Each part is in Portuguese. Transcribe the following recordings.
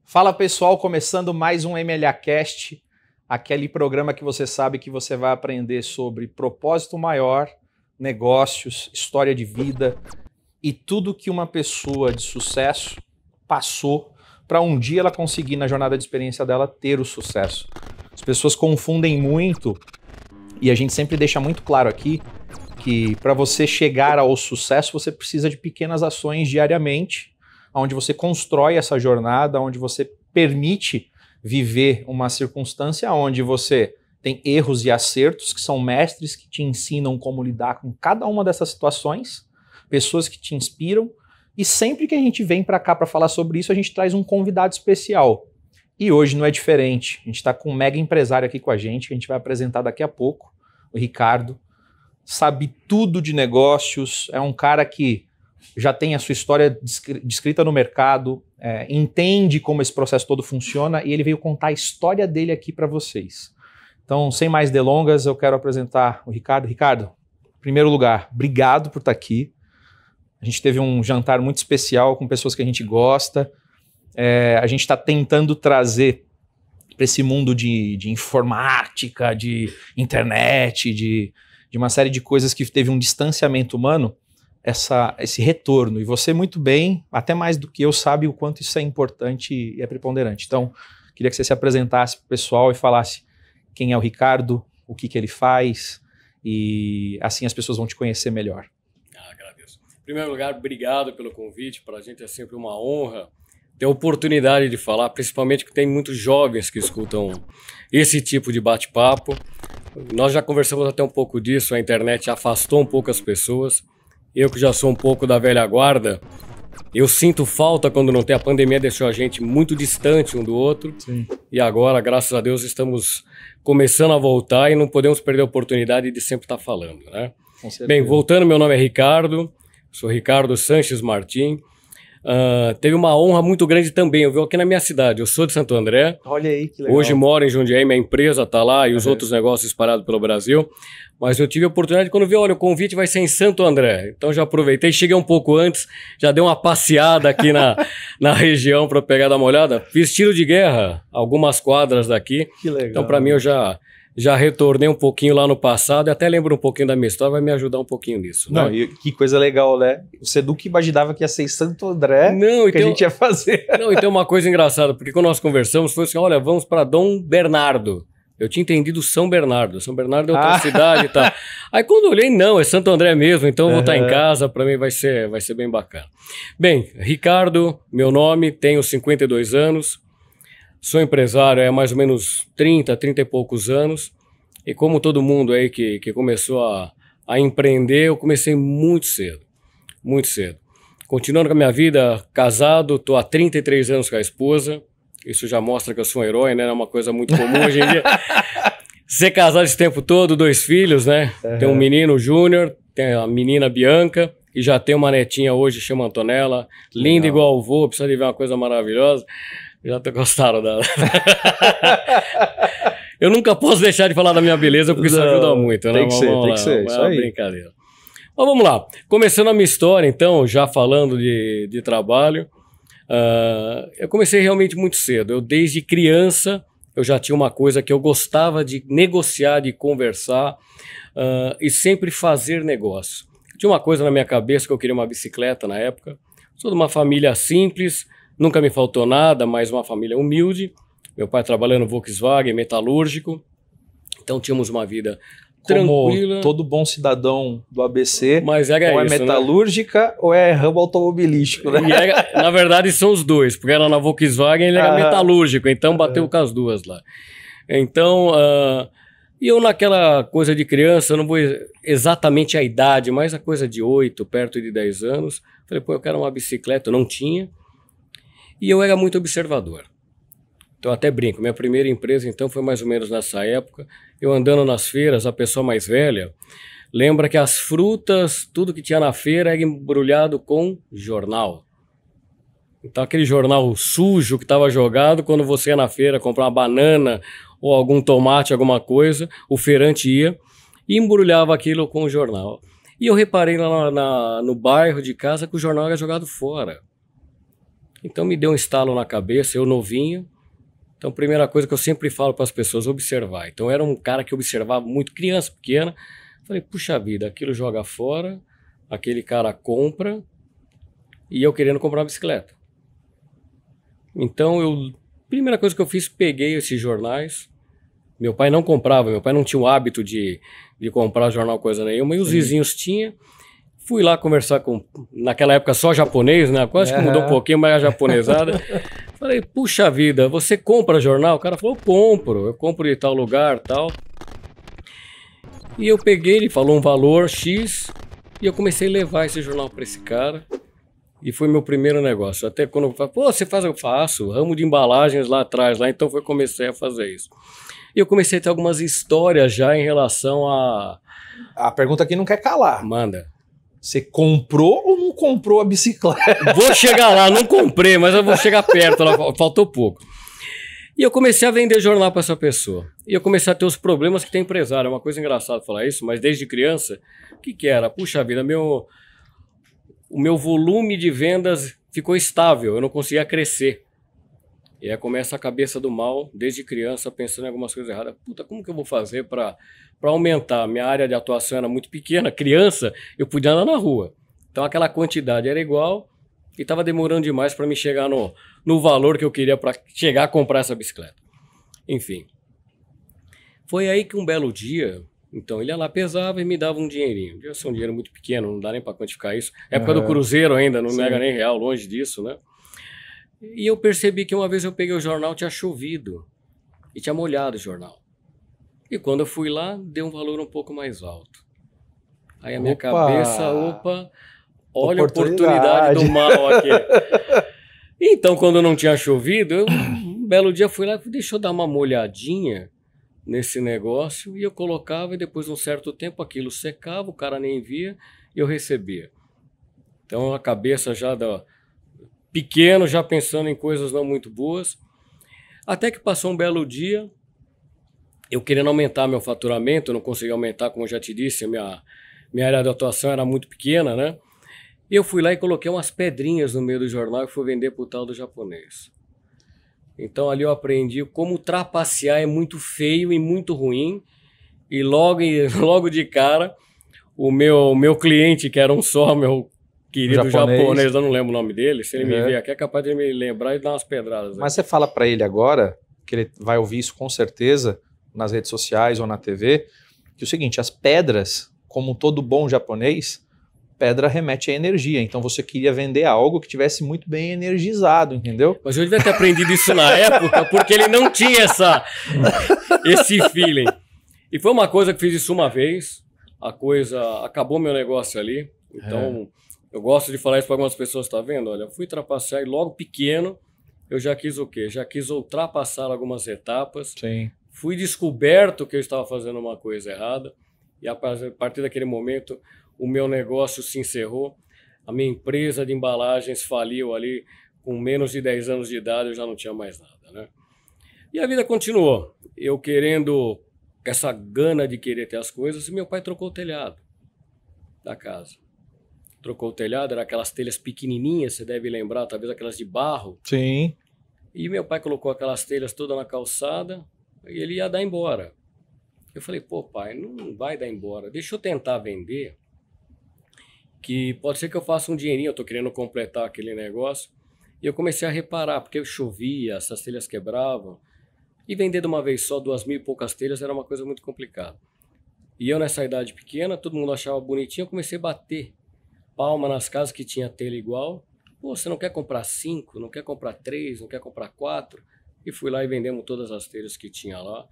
Fala pessoal, começando mais um MLAcast, aquele programa que você sabe que você vai aprender sobre propósito maior, negócios, história de vida e tudo que uma pessoa de sucesso passou para um dia ela conseguir na jornada de experiência dela ter o sucesso. As pessoas confundem muito e a gente sempre deixa muito claro aqui que para você chegar ao sucesso você precisa de pequenas ações diariamente, onde você constrói essa jornada, onde você permite viver uma circunstância onde você tem erros e acertos, que são mestres que te ensinam como lidar com cada uma dessas situações, pessoas que te inspiram, e sempre que a gente vem para cá para falar sobre isso, a gente traz um convidado especial. E hoje não é diferente, a gente está com um mega empresário aqui com a gente, que a gente vai apresentar daqui a pouco, o Ricardo, sabe tudo de negócios, é um cara que já tem a sua história descrita no mercado, entende como esse processo todo funciona e ele veio contar a história dele aqui para vocês. Então, sem mais delongas, eu quero apresentar o Ricardo. Ricardo, em primeiro lugar, obrigado por estar aqui. A gente teve um jantar muito especial com pessoas que a gente gosta. A gente está tentando trazer para esse mundo de informática, de internet, de uma série de coisas que teve um distanciamento humano, esse retorno, e você muito bem, até mais do que eu, sabe o quanto isso é importante e é preponderante. Então, queria que você se apresentasse para o pessoal e falasse quem é o Ricardo, o que ele faz, e assim as pessoas vão te conhecer melhor. Agradeço. Em primeiro lugar, obrigado pelo convite, para a gente é sempre uma honra ter a oportunidade de falar, principalmente que tem muitos jovens que escutam esse tipo de bate-papo. Nós já conversamos até um pouco disso, a internet afastou um pouco as pessoas. Eu que já sou um pouco da velha guarda, eu sinto falta quando não tem a pandemia, deixou a gente muito distante um do outro. Sim. E agora, graças a Deus, estamos começando a voltar e não podemos perder a oportunidade de sempre estar falando, né? Bem, voltando, meu nome é Ricardo, sou Ricardo Sanches Martim. Teve uma honra muito grande também, eu vivo aqui na minha cidade, eu sou de Santo André. Olha aí, que legal. Hoje moro em Jundiaí, minha empresa está lá e os outros negócios espalhados pelo Brasil. Mas eu tive a oportunidade, quando vi, olha, o convite vai ser em Santo André. Então já aproveitei, cheguei um pouco antes, já dei uma passeada aqui na região para pegar, dar uma olhada. Fiz tiro de guerra, algumas quadras daqui. Que legal. Então para mim eu já retornei um pouquinho lá no passado e até lembro um pouquinho da minha história, vai me ajudar um pouquinho nisso. Né? Não, e que coisa legal, né? Você nunca imaginava que ia ser em Santo André, que a gente ia fazer. Não, e tem uma coisa engraçada, porque quando nós conversamos, foi assim, olha, vamos para Dom Bernardo. Eu tinha entendido São Bernardo. São Bernardo é outra cidade e tal. Aí quando eu olhei, não, é Santo André mesmo, então eu vou estar em casa, para mim vai ser bem bacana. Bem, Ricardo, meu nome, tenho 52 anos, sou empresário há mais ou menos 30 e poucos anos, e como todo mundo aí que começou a empreender, eu comecei muito cedo, muito cedo. Continuando com a minha vida, casado, estou há 33 anos com a esposa. Isso já mostra que eu sou um herói, né? É uma coisa muito comum hoje em dia. Ser casado esse tempo todo, 2 filhos, né? Tem um menino, Júnior, tem a menina Bianca, e já tem uma netinha hoje, chama Antonella. Linda igual o vô, precisa de ver uma coisa maravilhosa. Já gostaram dela. Eu nunca posso deixar de falar da minha beleza, porque isso ajuda muito, né? Tem que ser, isso aí. Brincadeira. Mas vamos lá. Começando a minha história, então, já falando de trabalho. Eu comecei realmente muito cedo. Eu, desde criança, eu já tinha uma coisa que eu gostava de negociar, de conversar e sempre fazer negócio. Tinha uma coisa na minha cabeça que eu queria uma bicicleta na época. Sou de uma família simples, nunca me faltou nada, mas uma família humilde. Meu pai trabalhando no Volkswagen, metalúrgico. Então tínhamos uma vida tranquila. Como todo bom cidadão do ABC, mas ou isso, é metalúrgica, né? Ou é ramo automobilístico, né? Na verdade são os dois, porque ela na Volkswagen ele era metalúrgico, então bateu com as duas lá. Então, e eu naquela coisa de criança, eu não vou exatamente a idade, mas a coisa de 8, perto de 10 anos, falei, pô, eu quero uma bicicleta, eu não tinha, e eu era muito observador. Então até brinco, minha primeira empresa então foi mais ou menos nessa época, eu andando nas feiras, a pessoa mais velha, lembra que as frutas, tudo que tinha na feira era embrulhado com jornal. Então aquele jornal sujo que estava jogado, quando você ia na feira comprar uma banana ou algum tomate, alguma coisa, o feirante ia e embrulhava aquilo com o jornal. E eu reparei lá no bairro de casa que o jornal era jogado fora. Então me deu um estalo na cabeça, eu novinho. Então, a primeira coisa que eu sempre falo para as pessoas, observar. Então, eu era um cara que observava muito, criança pequena. Falei, puxa vida, aquilo joga fora, aquele cara compra, e eu querendo comprar uma bicicleta. Então, primeira coisa que eu fiz, peguei esses jornais. Meu pai não comprava, meu pai não tinha o hábito de comprar jornal coisa nenhuma, e os vizinhos tinham. Fui lá conversar naquela época só japonês, né? Quase que mudou um pouquinho, mas a japonesada. Falei, puxa vida, você compra jornal? O cara falou, eu compro de tal lugar, tal. E eu peguei, ele falou um valor X, e eu comecei a levar esse jornal para esse cara. E foi meu primeiro negócio. Até quando eu falo, pô, você faz? Eu faço, ramo de embalagens lá atrás, lá, então comecei a fazer isso. E eu comecei a ter algumas histórias já em relação a... A pergunta aqui não quer calar. Manda. Você comprou ou não comprou a bicicleta? Vou chegar lá, não comprei, mas eu vou chegar perto, lá, faltou pouco. E eu comecei a vender jornal para essa pessoa. E eu comecei a ter os problemas que tem empresário. É uma coisa engraçada falar isso, mas desde criança, o que era? Puxa vida, o meu volume de vendas ficou estável, eu não conseguia crescer. E aí começa a cabeça do mal, desde criança, pensando em algumas coisas erradas. Puta, como que eu vou fazer para aumentar? Minha área de atuação era muito pequena, criança, eu podia andar na rua. Então aquela quantidade era igual e estava demorando demais para me chegar no valor que eu queria para chegar a comprar essa bicicleta. Enfim. Foi aí que um belo dia, então ele ia lá, pesava e me dava um dinheirinho. Devia ser um dinheiro muito pequeno, não dá nem para quantificar isso. Época do Cruzeiro ainda, não era nem real, longe disso, né? E eu percebi que uma vez eu peguei o jornal, tinha chovido e tinha molhado o jornal. E quando eu fui lá, deu um valor um pouco mais alto. Aí a minha cabeça, olha a oportunidade do mal aqui. Então, quando não tinha chovido, um belo dia fui lá e falei, deixa eu dar uma molhadinha nesse negócio. E eu colocava e depois de um certo tempo aquilo secava, o cara nem via e eu recebia. Então a cabeça já pequeno, já pensando em coisas não muito boas. Até que passou um belo dia, eu querendo aumentar meu faturamento, eu não consegui aumentar, como eu já te disse, a minha área de atuação era muito pequena, né? E eu fui lá e coloquei umas pedrinhas no meio do jornal e fui vender pro tal do japonês. Então ali eu aprendi como trapacear é muito feio e muito ruim. E logo de cara, o meu cliente, que era um só, meu querido japonês, eu não lembro o nome dele, se ele me ver aqui é capaz de me lembrar e dar umas pedradas. Mas você fala para ele agora, que ele vai ouvir isso com certeza, nas redes sociais ou na TV, que é o seguinte, as pedras, como todo bom japonês, pedra remete à energia. Então você queria vender algo que tivesse muito bem energizado, entendeu? Mas eu devia ter aprendido isso na época, porque ele não tinha esse feeling. E foi uma coisa que fiz isso uma vez, a coisa acabou meu negócio ali. Então eu gosto de falar isso para algumas pessoas, tá vendo? Olha, eu fui trapacear e logo pequeno eu já quis o quê? Já quis ultrapassar algumas etapas. Sim. Fui descoberto que eu estava fazendo uma coisa errada e a partir daquele momento o meu negócio se encerrou, a minha empresa de embalagens faliu ali, com menos de 10 anos de idade eu já não tinha mais nada, né? E a vida continuou, eu querendo, essa gana de querer ter as coisas, e meu pai trocou o telhado da casa. Trocou o telhado, eram aquelas telhas pequenininhas, você deve lembrar, talvez aquelas de barro. Sim. E meu pai colocou aquelas telhas todas na calçada e ele ia dar embora. Eu falei, pô pai, não vai dar embora, deixa eu tentar vender, que pode ser que eu faça um dinheirinho, eu tô querendo completar aquele negócio. E eu comecei a reparar, porque chovia, essas telhas quebravam, e vender de uma vez só 2.000 e poucas telhas era uma coisa muito complicada. E eu nessa idade pequena, todo mundo achava bonitinho, eu comecei a bater palma nas casas que tinha telha igual. Pô, você não quer comprar 5, não quer comprar 3, não quer comprar 4? E fui lá e vendemos todas as telhas que tinha lá.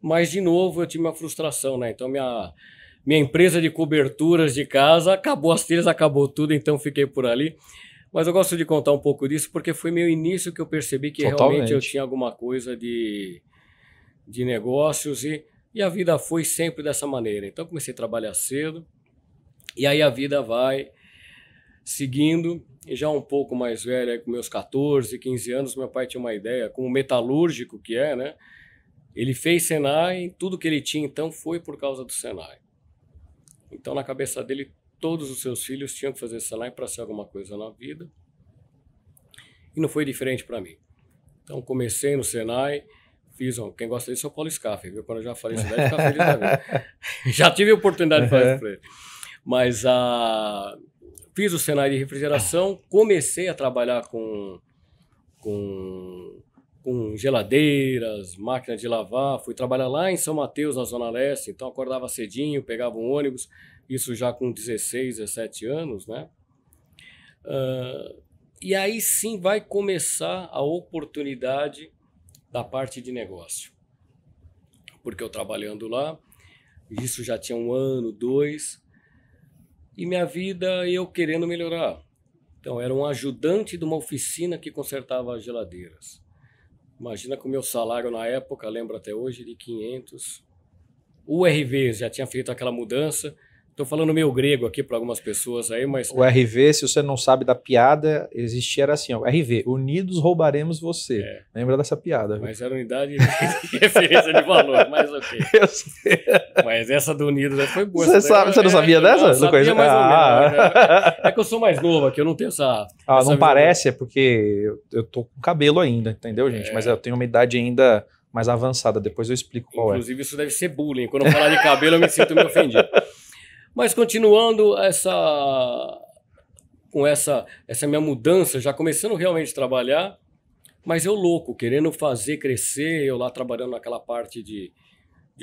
Mas de novo eu tive uma frustração, né? Então minha empresa de coberturas de casa acabou, as telhas acabou tudo, então fiquei por ali. Mas eu gosto de contar um pouco disso porque foi meu início que eu percebi que realmente eu tinha alguma coisa de negócios e a vida foi sempre dessa maneira. Então eu comecei a trabalhar cedo e aí a vida vai seguindo. E já um pouco mais velho, aí com meus 14, 15 anos, meu pai tinha uma ideia, como metalúrgico que é, né? Ele fez Senai, tudo que ele tinha então foi por causa do Senai. Então na cabeça dele, todos os seus filhos tinham que fazer Senai para ser alguma coisa na vida. E não foi diferente para mim. Então comecei no Senai, quem gosta disso é o Paulo Scaff, viu? Quando eu já falei isso, deve ficar feliz da vida. Já tive a oportunidade de fazer isso para ele. Mas fiz o Senai de refrigeração, comecei a trabalhar com geladeiras, máquina de lavar, fui trabalhar lá em São Mateus, na Zona Leste, então acordava cedinho, pegava um ônibus, isso já com 16, 17 anos, né? E aí sim vai começar a oportunidade da parte de negócio. Porque eu trabalhando lá, isso já tinha 1 ano, 2, e minha vida eu querendo melhorar. Então, era um ajudante de uma oficina que consertava as geladeiras. Imagina que o meu salário na época, lembro até hoje, de 500. O RV já tinha feito aquela mudança. Estou falando meio grego aqui para algumas pessoas aí, mas... O RV, se você não sabe da piada, era assim, ó, RV, unidos roubaremos você. Lembra dessa piada? Mas era unidade de referência de valor, mas ok. Eu sei. Mas essa do Unidos foi boa. Você não sabia dessa? Não sabia mais ou menos. É que eu sou mais novo aqui, eu não tenho essa... não parece, é porque eu tô com cabelo ainda, entendeu, gente? Mas eu tenho uma idade ainda mais avançada, depois eu explico qual Inclusive, isso deve ser bullying. Quando eu falar de cabelo, eu me sinto meio ofendido. Mas continuando com essa minha mudança, já começando realmente a trabalhar, mas eu louco, querendo fazer crescer, eu lá trabalhando naquela parte de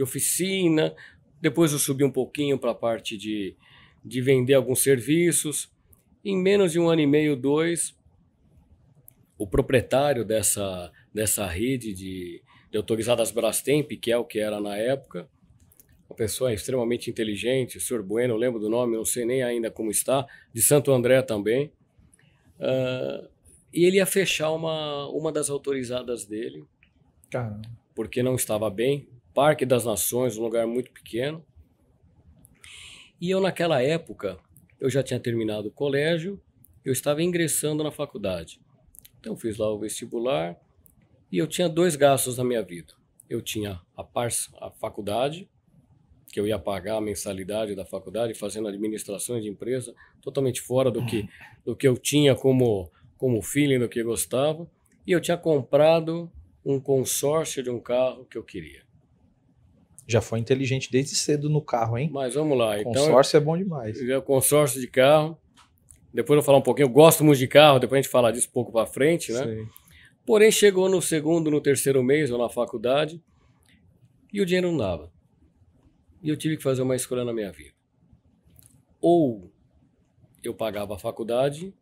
oficina, depois eu subi um pouquinho para a parte de vender alguns serviços. Em menos de 1 ano e meio, 2, o proprietário dessa rede de autorizadas Brastemp, que é o que era na época, uma pessoa extremamente inteligente, o senhor Bueno, eu lembro do nome, não sei nem ainda como está, de Santo André também. E ele ia fechar uma das autorizadas dele, Caramba. Porque não estava bem. Parque das Nações, um lugar muito pequeno. E eu, naquela época, eu já tinha terminado o colégio, eu estava ingressando na faculdade. Então, eu fiz lá o vestibular e eu tinha 2 gastos na minha vida. Eu tinha a faculdade, que eu ia pagar a mensalidade da faculdade, fazendo administrações de empresa, totalmente fora do que eu tinha como feeling, do que eu gostava. E eu tinha comprado um consórcio de um carro que eu queria. Já foi inteligente desde cedo no carro, hein? Mas vamos lá. Consórcio é bom demais. Consórcio de carro. Depois eu vou falar um pouquinho. Eu gosto muito de carro, depois a gente fala disso um pouco para frente, né? Sim. Porém, chegou no 2º, no 3º mês, eu na faculdade, e o dinheiro não dava. E eu tive que fazer uma escolha na minha vida. Ou eu pagava a faculdade,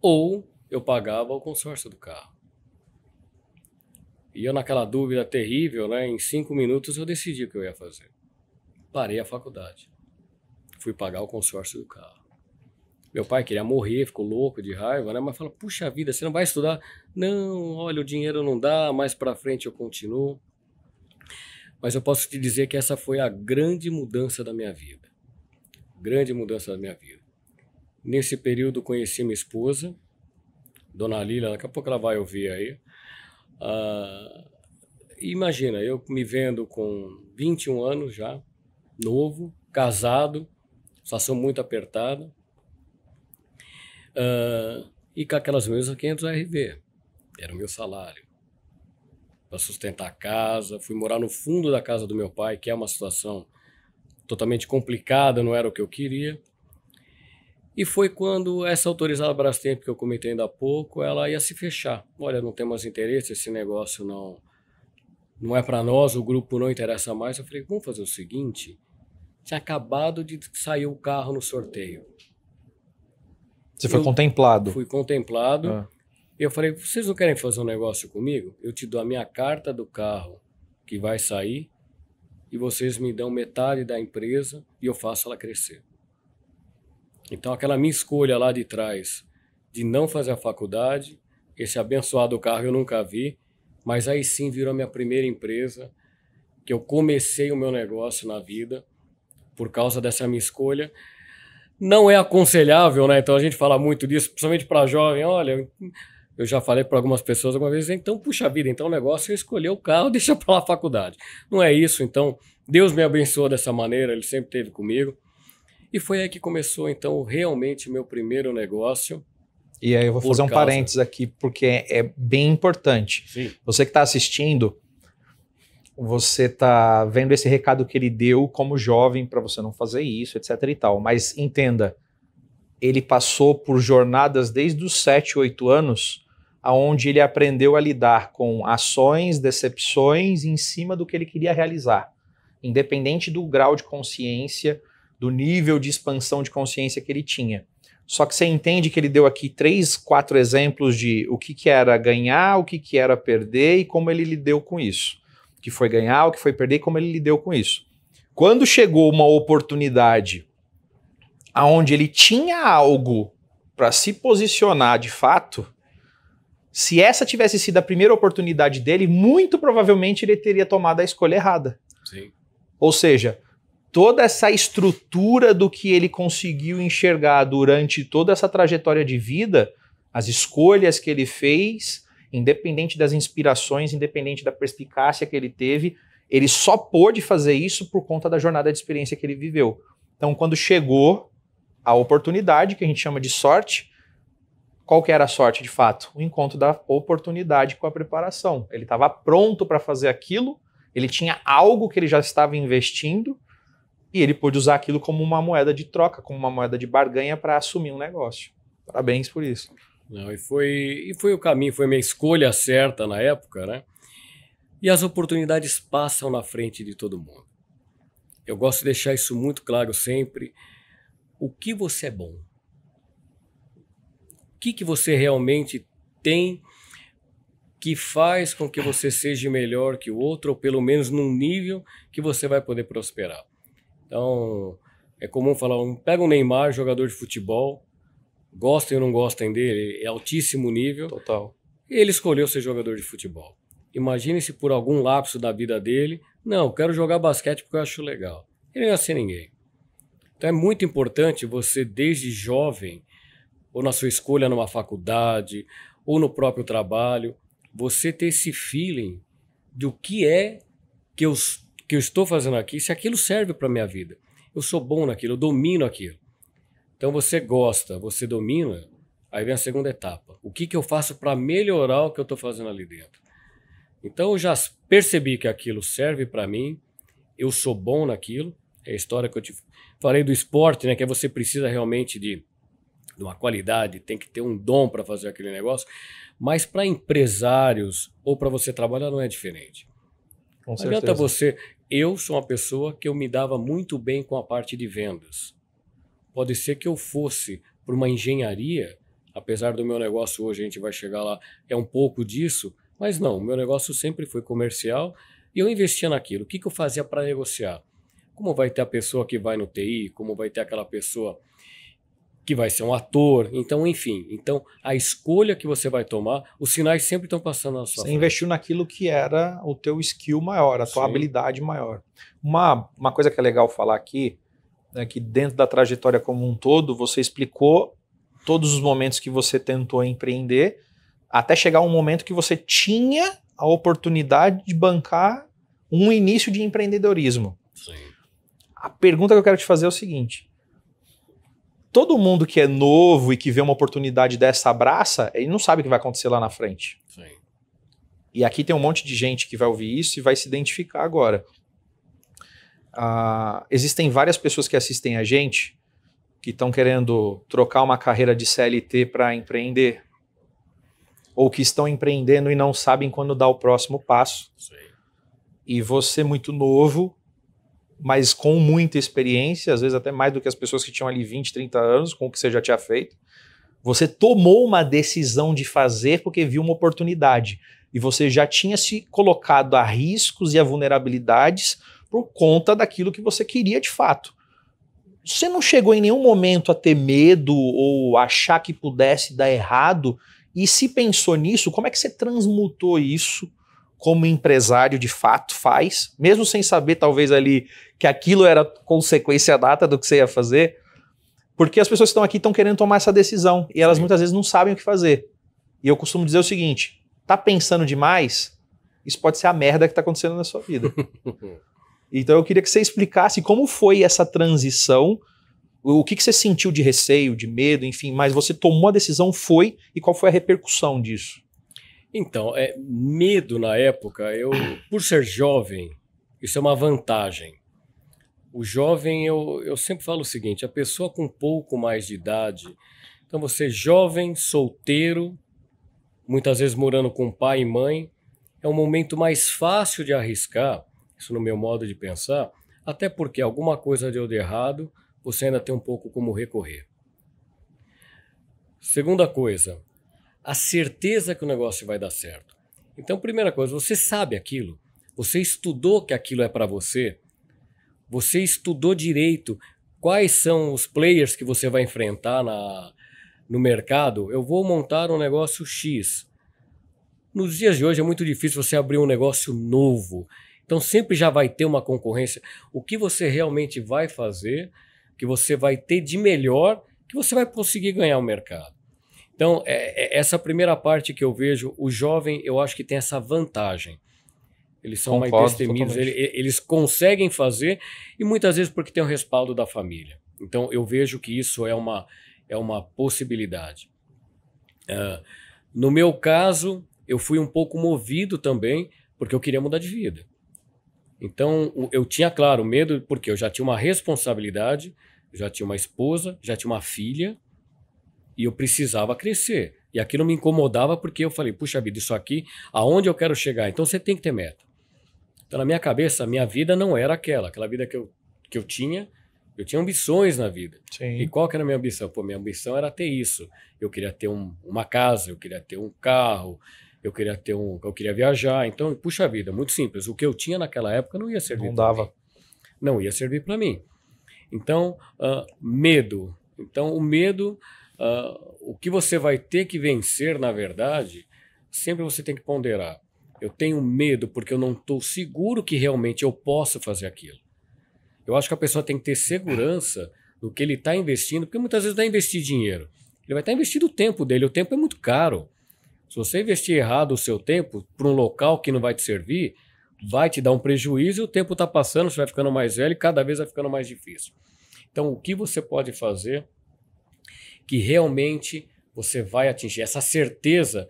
ou eu pagava o consórcio do carro. E eu naquela dúvida terrível, né, em 5 minutos eu decidi o que eu ia fazer. Parei a faculdade. Fui pagar o consórcio do carro. Meu pai queria morrer, ficou louco de raiva, né? Mas falou, puxa vida, você não vai estudar? Não, olha, o dinheiro não dá, mais pra frente eu continuo. Mas eu posso te dizer que essa foi a grande mudança da minha vida. Grande mudança da minha vida. Nesse período conheci minha esposa, Dona Lília, daqui a pouco ela vai ouvir aí. Imagina, eu me vendo com 21 anos já, novo, casado, situação muito apertada, e com aquelas mesmas 500 RV, era o meu salário, para sustentar a casa. Fui morar no fundo da casa do meu pai, que é uma situação totalmente complicada, não era o que eu queria. E foi quando essa autorizada Brastemp, que eu comentei ainda há pouco, ela ia se fechar. Olha, não temos interesse, esse negócio não é para nós, o grupo não interessa mais. Eu falei, vamos fazer o seguinte, tinha acabado de sair o carro no sorteio. Você foi contemplado? Fui contemplado. E eu falei, vocês não querem fazer um negócio comigo? Eu te dou a minha carta do carro que vai sair e vocês me dão metade da empresa e eu faço ela crescer. Então, aquela minha escolha lá de trás de não fazer a faculdade, esse abençoado carro eu nunca vi, mas aí sim virou a minha primeira empresa, que eu comecei o meu negócio na vida por causa dessa minha escolha. Não é aconselhável, né? Então a gente fala muito disso, principalmente para jovem. Olha, Eu já falei para algumas pessoas alguma vez, então, puxa vida, então o negócio é escolher o carro, deixa para lá a faculdade. Não é isso, então, Deus me abençoou dessa maneira, Ele sempre esteve comigo. E foi aí que começou, então, realmente meu primeiro negócio. E aí eu vou fazer um parênteses aqui, porque é bem importante. Sim. Você que está assistindo, você está vendo esse recado que ele deu como jovem para você não fazer isso, etc e tal. Mas entenda, ele passou por jornadas desde os 7, 8 anos, onde ele aprendeu a lidar com ações, decepções em cima do que ele queria realizar. Independente do grau de consciência, do nível de expansão de consciência que ele tinha. Só que você entende que ele deu aqui 3, 4 exemplos de o que era ganhar, o que era perder e como ele lidou com isso. O que foi ganhar, o que foi perder e como ele lidou com isso. Quando chegou uma oportunidade onde ele tinha algo para se posicionar de fato, se essa tivesse sido a primeira oportunidade dele, muito provavelmente ele teria tomado a escolha errada. Sim. Ou seja, toda essa estrutura do que ele conseguiu enxergar durante toda essa trajetória de vida, as escolhas que ele fez, independente das inspirações, independente da perspicácia que ele teve, ele só pôde fazer isso por conta da jornada de experiência que ele viveu. Então, quando chegou a oportunidade, que a gente chama de sorte, qual que era a sorte de fato? O encontro da oportunidade com a preparação. Ele estava pronto para fazer aquilo, ele tinha algo que ele já estava investindo, e ele pôde usar aquilo como uma moeda de troca, como uma moeda de barganha para assumir um negócio. Parabéns por isso. Não, e foi o caminho, foi minha escolha certa na época, né? E as oportunidades passam na frente de todo mundo. Eu gosto de deixar isso muito claro sempre. O que você é bom? O que você realmente tem que faz com que você seja melhor que o outro, ou pelo menos num nível que você vai poder prosperar? Então, é comum falar, pega um Neymar, jogador de futebol, gostem ou não gostem dele, é altíssimo nível. Total. E ele escolheu ser jogador de futebol. Imagine se por algum lapso da vida dele, não, quero jogar basquete porque eu acho legal. Ele não ia ser ninguém. Então é muito importante você, desde jovem, ou na sua escolha numa faculdade, ou no próprio trabalho, você ter esse feeling do que é que eu estou fazendo aqui, se aquilo serve para a minha vida. Eu sou bom naquilo, eu domino aquilo. Então você gosta, você domina, aí vem a segunda etapa. O que eu faço para melhorar o que eu estou fazendo ali dentro? Então eu já percebi que aquilo serve para mim, eu sou bom naquilo. É a história que eu te falei do esporte, né? Que você precisa realmente de uma qualidade, tem que ter um dom para fazer aquele negócio. Mas para empresários ou para você trabalhar não é diferente. Com certeza. Não adianta você... Eu sou uma pessoa que eu me dava muito bem com a parte de vendas. Pode ser que eu fosse por uma engenharia, apesar do meu negócio hoje, a gente vai chegar lá, é um pouco disso, mas não, o meu negócio sempre foi comercial e eu investia naquilo. O que eu fazia para negociar? Como vai ter a pessoa que vai no TI, como vai ter aquela pessoa que vai ser um ator, então, enfim. Então, a escolha que você vai tomar, os sinais sempre estão passando na sua frente. Você investiu naquilo que era o teu skill maior, a tua habilidade maior. Uma coisa que é legal falar aqui, é que dentro da trajetória como um todo, você explicou todos os momentos que você tentou empreender, até chegar um momento que você tinha a oportunidade de bancar um início de empreendedorismo. Sim. A pergunta que eu quero te fazer é o seguinte: todo mundo que é novo e que vê uma oportunidade dessa abraça, ele não sabe o que vai acontecer lá na frente. Sim. E aqui tem um monte de gente que vai ouvir isso e vai se identificar agora. Existem várias pessoas que assistem a gente que estão querendo trocar uma carreira de CLT para empreender, ou que estão empreendendo e não sabem quando dar o próximo passo. Sim. E você, muito novo, mas com muita experiência, às vezes até mais do que as pessoas que tinham ali 20, 30 anos, com o que você já tinha feito, você tomou uma decisão de fazer porque viu uma oportunidade. E você já tinha se colocado a riscos e a vulnerabilidades por conta daquilo que você queria de fato. Você não chegou em nenhum momento a ter medo ou achar que pudesse dar errado? E se pensou nisso, como é que você transmutou isso como empresário de fato faz, mesmo sem saber talvez ali que aquilo era consequência data do que você ia fazer? Porque as pessoas que estão aqui estão querendo tomar essa decisão e elas muitas vezes não sabem o que fazer. E eu costumo dizer o seguinte, tá pensando demais, isso pode ser a merda que tá acontecendo na sua vida. Então eu queria que você explicasse como foi essa transição, o que você sentiu de receio, de medo, enfim, mas você tomou a decisão, foi, e qual foi a repercussão disso? Então, medo na época, por ser jovem, isso é uma vantagem. O jovem, eu sempre falo o seguinte, a pessoa com um pouco mais de idade, então você jovem, solteiro, muitas vezes morando com pai e mãe, é um momento mais fácil de arriscar, isso no meu modo de pensar, até porque alguma coisa deu de errado, você ainda tem um pouco como recorrer. Segunda coisa, a certeza que o negócio vai dar certo. Então, primeira coisa, você sabe aquilo, você estudou que aquilo é para você estudou direito quais são os players que você vai enfrentar no mercado. Eu vou montar um negócio X. Nos dias de hoje é muito difícil você abrir um negócio novo. Então sempre já vai ter uma concorrência. O que você realmente vai fazer, que você vai ter de melhor, que você vai conseguir ganhar o mercado. Então, essa primeira parte que eu vejo, o jovem, eu acho que tem essa vantagem. Eles são mais destemidos, eles conseguem fazer, e muitas vezes porque tem o respaldo da família. Então, eu vejo que isso é uma possibilidade. No meu caso, eu fui um pouco movido também, porque eu queria mudar de vida. Então, eu tinha, claro, medo, porque eu já tinha uma responsabilidade, eu já tinha uma esposa, já tinha uma filha, e eu precisava crescer. E aquilo me incomodava porque eu falei, puxa vida, isso aqui, aonde eu quero chegar? Então você tem que ter meta. Então na minha cabeça, a minha vida não era aquela vida que eu tinha ambições na vida. Sim. E qual que era a minha ambição? Pô, minha ambição era ter isso. Eu queria ter uma casa, eu queria ter um carro, eu queria viajar. Então, puxa vida, muito simples. O que eu tinha naquela época não ia servir para mim. Não ia servir para mim. Então, medo. Então, o medo... o que você vai ter que vencer, na verdade, sempre você tem que ponderar. Eu tenho medo porque eu não estou seguro que realmente eu possa fazer aquilo. Eu acho que a pessoa tem que ter segurança no que ele está investindo, porque muitas vezes vai investir dinheiro. Ele vai estar investindo o tempo dele, o tempo é muito caro. Se você investir errado o seu tempo para um local que não vai te servir, vai te dar um prejuízo e o tempo está passando, você vai ficando mais velho e cada vez vai ficando mais difícil. Então, o que você pode fazer que realmente você vai atingir essa certeza?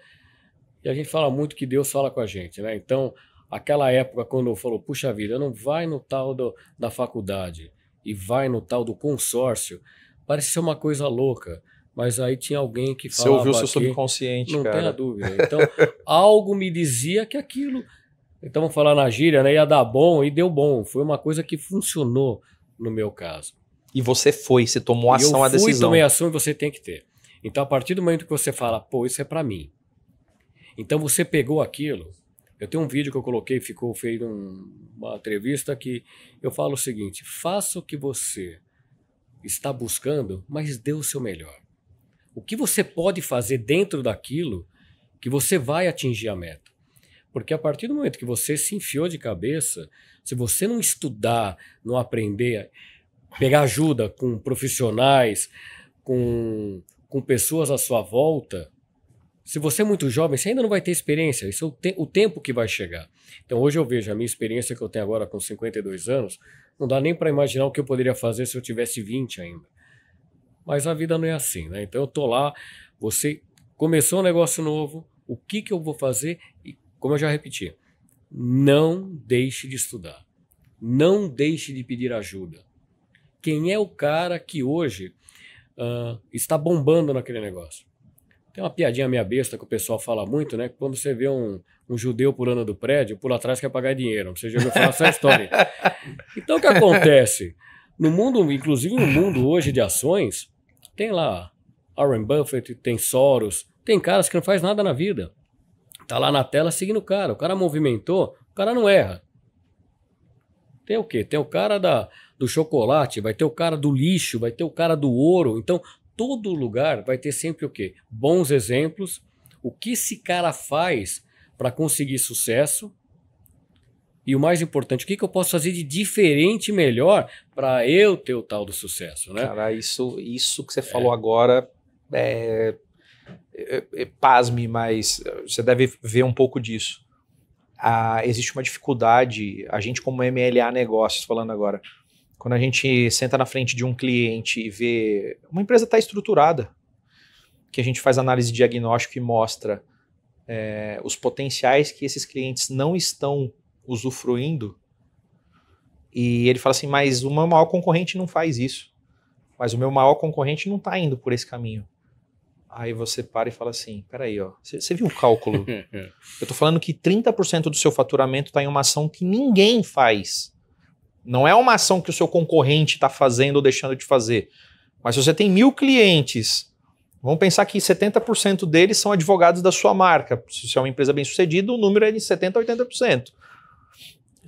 E a gente fala muito que Deus fala com a gente, né? Então, aquela época quando falou, puxa vida, não vai no tal da faculdade e vai no tal do consórcio, parece ser uma coisa louca, mas aí tinha alguém que falava... Você ouviu o seu subconsciente, não cara. tenha dúvida. Então, algo me dizia que aquilo, então vamos falar na gíria, né? Ia dar bom e deu bom. Foi uma coisa que funcionou no meu caso. E você tomou ação, a decisão. Eu tomei ação e você tem que ter. Então, a partir do momento que você fala, pô, isso é para mim. Então, você pegou aquilo. Eu tenho um vídeo que eu coloquei, ficou feito uma entrevista que eu falo o seguinte, faça o que você está buscando, mas dê o seu melhor. O que você pode fazer dentro daquilo que você vai atingir a meta. Porque a partir do momento que você se enfiou de cabeça, se você não estudar, não aprender... pegar ajuda com profissionais, com pessoas à sua volta. Se você é muito jovem, você ainda não vai ter experiência. Isso é o tempo que vai chegar. Então hoje eu vejo a minha experiência que eu tenho agora com 52 anos, não dá nem para imaginar o que eu poderia fazer se eu tivesse 20 ainda. Mas a vida não é assim, né? Então eu tô lá, você começou um negócio novo, o que eu vou fazer? E como eu já repeti, não deixe de estudar. Não deixe de pedir ajuda. Quem é o cara que hoje está bombando naquele negócio? Tem uma piadinha meia besta que o pessoal fala muito, né? Quando você vê um judeu pulando do prédio, pula atrás quer pagar dinheiro. Você já ouviu falar essa história. Então o que acontece? No mundo, inclusive no mundo hoje de ações, tem lá Warren Buffett, tem Soros, tem caras que não faz nada na vida. Tá lá na tela seguindo o cara movimentou, o cara não erra. Tem o quê? Tem o cara do chocolate, vai ter o cara do lixo, vai ter o cara do ouro. Então, todo lugar vai ter sempre o quê? Bons exemplos. O que esse cara faz para conseguir sucesso? E o mais importante, o que eu posso fazer de diferente e melhor para eu ter o tal do sucesso, né? Cara, isso que você falou agora pasme, mas você deve ver um pouco disso. Existe uma dificuldade, a gente como MLA Negócios, falando agora, quando a gente senta na frente de um cliente e vê uma empresa está estruturada, que a gente faz análise de diagnóstico e mostra os potenciais que esses clientes não estão usufruindo, e ele fala assim, mas o meu maior concorrente não faz isso, mas o meu maior concorrente não está indo por esse caminho. Aí você para e fala assim, peraí, você viu o cálculo? Eu tô falando que 30% do seu faturamento está em uma ação que ninguém faz. Não é uma ação que o seu concorrente está fazendo ou deixando de fazer. Mas se você tem 1.000 clientes, vamos pensar que 70% deles são advogados da sua marca. Se você é uma empresa bem-sucedida, o número é de 70% a 80%.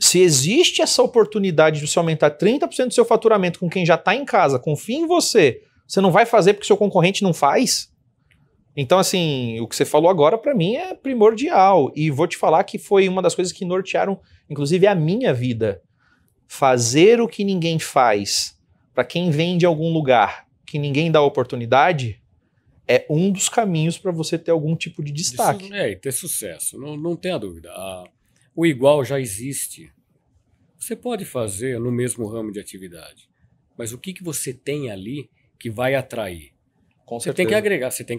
Se existe essa oportunidade de você aumentar 30% do seu faturamento com quem já está em casa, confia em você, você não vai fazer porque seu concorrente não faz? Então, assim, o que você falou agora, para mim, é primordial. E vou te falar que foi uma das coisas que nortearam, inclusive, a minha vida. Fazer o que ninguém faz para quem vem de algum lugar que ninguém dá oportunidade é um dos caminhos para você ter algum tipo de destaque. E ter sucesso, não tenha dúvida. O igual já existe. Você pode fazer no mesmo ramo de atividade, mas o que você tem ali que vai atrair? Você tem que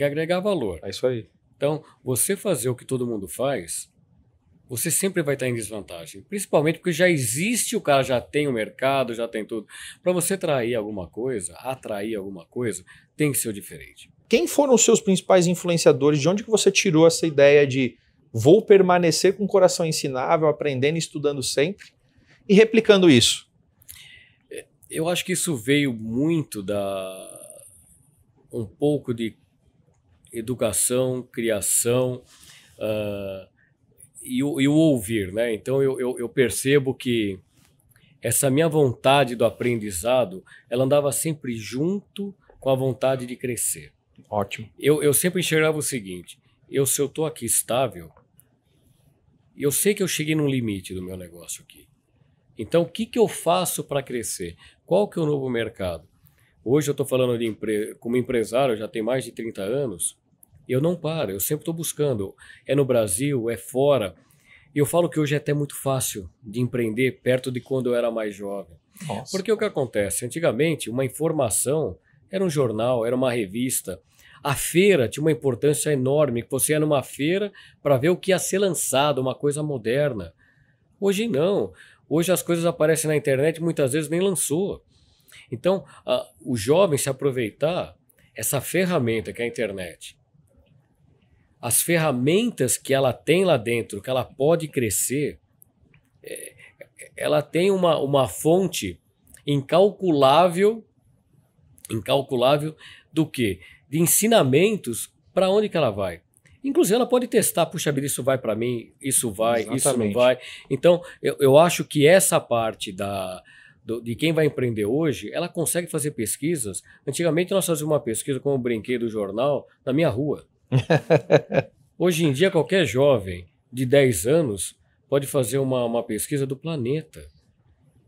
agregar valor. É isso aí. Então, você fazer o que todo mundo faz, você sempre vai estar em desvantagem. Principalmente porque já existe, o cara já tem o mercado, já tem tudo. Para você atrair alguma coisa, tem que ser o diferente. Quem foram os seus principais influenciadores? De onde que você tirou essa ideia de vou permanecer com o coração ensinável, aprendendo e estudando sempre e replicando isso? Eu acho que isso veio muito um pouco de educação, criação e o ouvir, né? Então eu percebo que essa minha vontade do aprendizado, ela andava sempre junto com a vontade de crescer. Ótimo. Eu sempre enxergava o seguinte, se eu estou aqui estável, eu sei que eu cheguei no limite do meu negócio aqui. Então o que eu faço para crescer? Qual que é o novo mercado? Hoje eu estou falando como empresário, eu já tenho mais de 30 anos, eu não paro, eu sempre estou buscando. É no Brasil, é fora. E eu falo que hoje é até muito fácil de empreender perto de quando eu era mais jovem. Nossa. Porque o que acontece? Antigamente, uma informação era um jornal, era uma revista. A feira tinha uma importância enorme, que você ia numa feira para ver o que ia ser lançado, uma coisa moderna. Hoje não. Hoje as coisas aparecem na internet, muitas vezes nem lançou. Então, o jovem se aproveitar essa ferramenta que é a internet, as ferramentas que ela tem lá dentro, que ela pode crescer, ela tem uma fonte incalculável do quê? De ensinamentos para onde que ela vai. Inclusive, ela pode testar, puxa vida, isso vai para mim, isso vai, Exatamente. Isso não vai. Então, eu acho que essa parte de quem vai empreender hoje, ela consegue fazer pesquisas. Antigamente nós fazíamos uma pesquisa, como eu brinquei do jornal, na minha rua. Hoje em dia, qualquer jovem de 10 anos pode fazer uma pesquisa do planeta.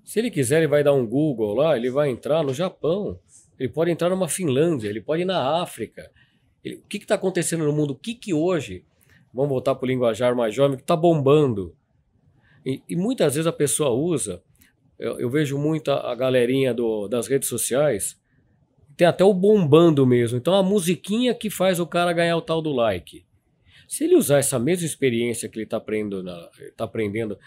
Se ele quiser, ele vai dar um Google lá, ele vai entrar no Japão, ele pode entrar numa Finlândia, ele pode ir na África. O que está acontecendo no mundo? O que hoje, vamos voltar para o linguajar mais jovem, que está bombando? E muitas vezes a pessoa usa... Eu vejo muito a galerinha das redes sociais, tem até o bombando mesmo. Então a musiquinha que faz o cara ganhar o tal do like. Se ele usar essa mesma experiência que ele está aprendendo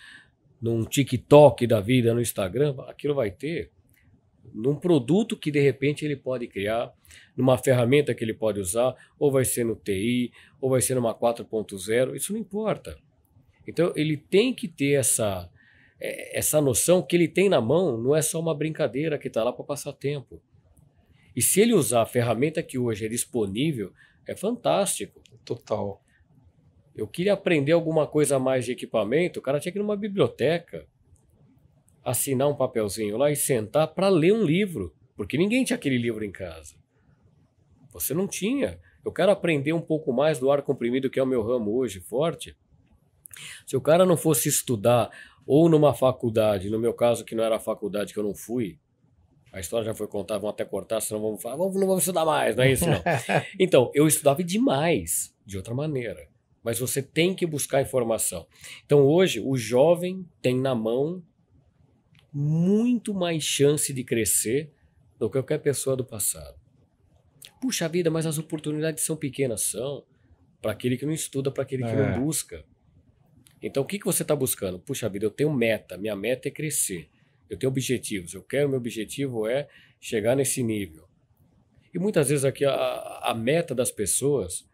num TikTok da vida, no Instagram, aquilo vai ter num produto que de repente ele pode criar, numa ferramenta que ele pode usar, ou vai ser no TI, ou vai ser numa 4.0, isso não importa. Então ele tem que ter essa noção que ele tem na mão, não é só uma brincadeira que está lá para passar tempo. E se ele usar a ferramenta que hoje é disponível, é fantástico. Total. Eu queria aprender alguma coisa a mais de equipamento, o cara tinha que ir numa biblioteca, assinar um papelzinho lá e sentar para ler um livro, porque ninguém tinha aquele livro em casa. Você não tinha. Eu quero aprender um pouco mais do ar comprimido, que é o meu ramo hoje, forte. Se o cara não fosse estudar ou numa faculdade, no meu caso que não era a faculdade que eu não fui, A história já foi contada, vamos até cortar, senão vamos falar, não vamos estudar mais, não é isso não. Então, eu estudava demais, de outra maneira. Mas você tem que buscar informação. Então, hoje, o jovem tem na mão muito mais chance de crescer do que qualquer pessoa do passado. Puxa vida, mas as oportunidades são pequenas, são para aquele que não estuda, para aquele que não busca. Então, o que você está buscando? Puxa vida, eu tenho meta, minha meta é crescer. Eu tenho objetivos, meu objetivo é chegar nesse nível. E muitas vezes aqui a meta das pessoas,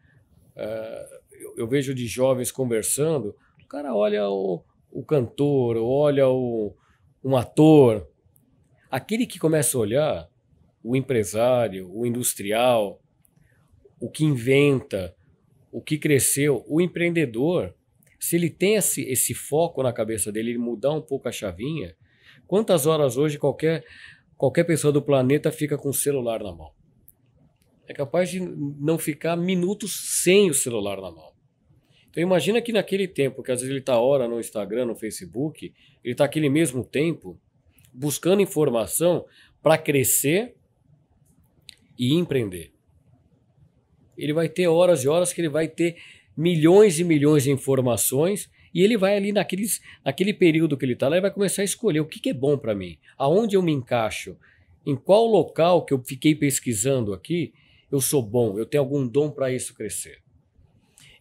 eu vejo de jovens conversando, o cara olha o cantor, olha um ator. Aquele que começa a olhar o empresário, o industrial, o que inventa, o que cresceu, o empreendedor, se ele tem esse foco na cabeça dele, ele mudar um pouco a chavinha, quantas horas hoje qualquer pessoa do planeta fica com o celular na mão? É capaz de não ficar minutos sem o celular na mão. Então imagina que naquele tempo, que às vezes ele está hora no Instagram, no Facebook, ele está aquele mesmo tempo buscando informação para crescer e empreender. Ele vai ter horas e horas que ele vai ter milhões e milhões de informações e ele vai ali naquele período que ele está lá e vai começar a escolher o que é bom para mim, aonde eu me encaixo, em qual local que eu fiquei pesquisando aqui, eu sou bom, eu tenho algum dom para isso crescer.